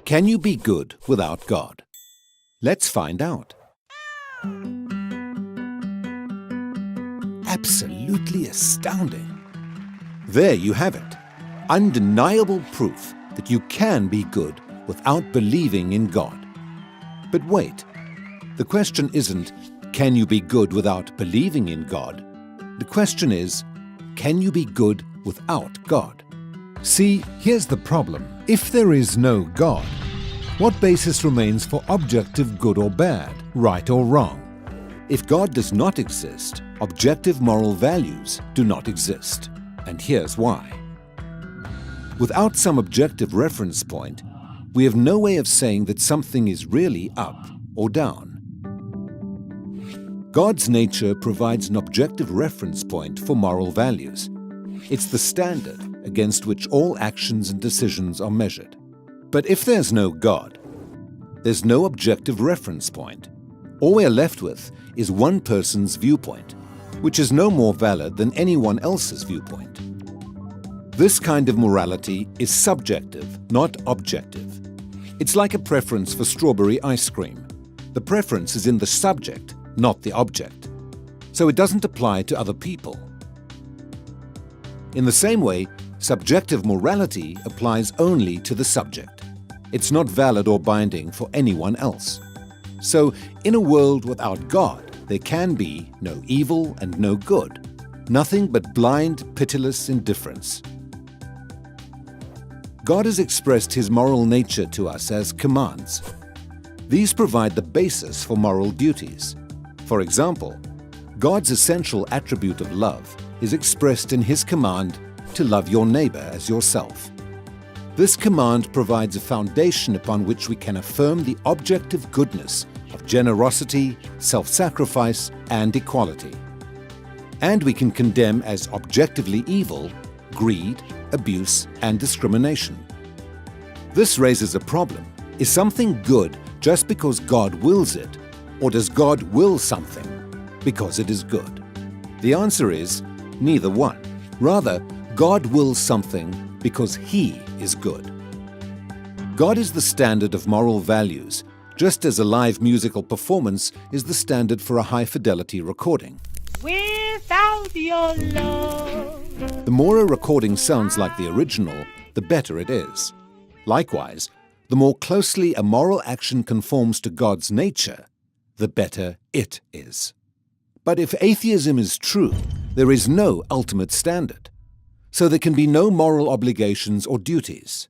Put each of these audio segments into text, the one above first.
Can you be good without God? Let's find out. Absolutely astounding. There you have it. Undeniable proof that you can be good without believing in God. But wait, the question isn't, can you be good without believing in God? The question is, can you be good without God? See, here's the problem. If there is no God, what basis remains for objective good or bad, right or wrong? If God does not exist, objective moral values do not exist. And here's why. Without some objective reference point, we have no way of saying that something is really up or down. God's nature provides an objective reference point for moral values. It's the standard against which all actions and decisions are measured. But if there's no God, there's no objective reference point. All we're left with is one person's viewpoint, which is no more valid than anyone else's viewpoint. This kind of morality is subjective, not objective. It's like a preference for strawberry ice cream. The preference is in the subject, not the object. So it doesn't apply to other people. In the same way, subjective morality applies only to the subject. It's not valid or binding for anyone else. So, in a world without God, there can be no evil and no good, nothing but blind, pitiless indifference. God has expressed His moral nature to us as commands. These provide the basis for moral duties. For example, God's essential attribute of love is expressed in His command to love your neighbor as yourself. This command provides a foundation upon which we can affirm the objective goodness of generosity, self-sacrifice, and equality. And we can condemn as objectively evil greed, abuse, and discrimination. This raises a problem. Is something good just because God wills it, or does God will something because it is good? The answer is neither one. Rather, God wills something because He is good. God is the standard of moral values, just as a live musical performance is the standard for a high-fidelity recording. Without your love. The more a recording sounds like the original, the better it is. Likewise, the more closely a moral action conforms to God's nature, the better it is. But if atheism is true, there is no ultimate standard. So there can be no moral obligations or duties.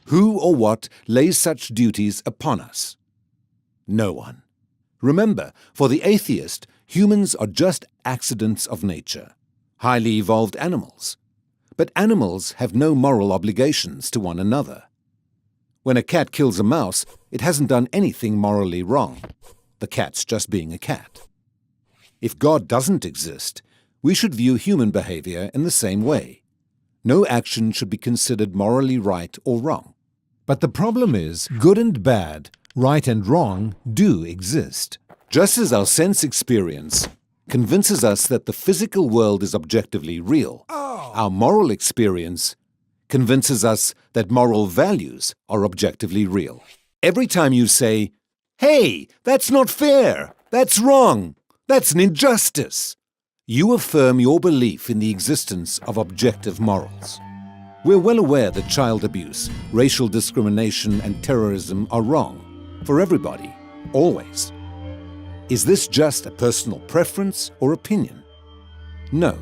Who or what lays such duties upon us? No one. Remember, for the atheist, humans are just accidents of nature, highly evolved animals. But animals have no moral obligations to one another. When a cat kills a mouse, it hasn't done anything morally wrong. The cat's just being a cat. If God doesn't exist, we should view human behavior in the same way. No action should be considered morally right or wrong. But the problem is, good and bad, right and wrong, do exist. Just as our sense experience convinces us that the physical world is objectively real, our moral experience convinces us that moral values are objectively real. Every time you say, "Hey, that's not fair, that's wrong, that's an injustice," you affirm your belief in the existence of objective morals. We're well aware that child abuse, racial discrimination, and terrorism are wrong for everybody, always. Is this just a personal preference or opinion? No.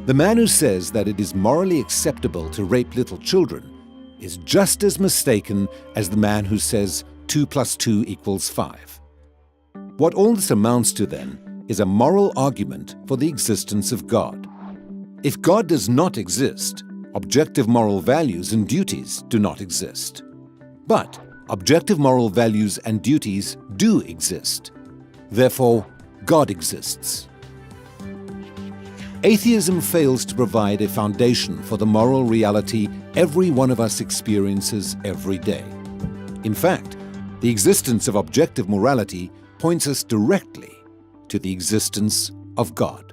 The man who says that it is morally acceptable to rape little children is just as mistaken as the man who says 2 + 2 = 5. What all this amounts to, then, is a moral argument for the existence of God. If God does not exist, objective moral values and duties do not exist. But objective moral values and duties do exist. Therefore, God exists. Atheism fails to provide a foundation for the moral reality every one of us experiences every day. In fact, the existence of objective morality points us directly to the existence of God.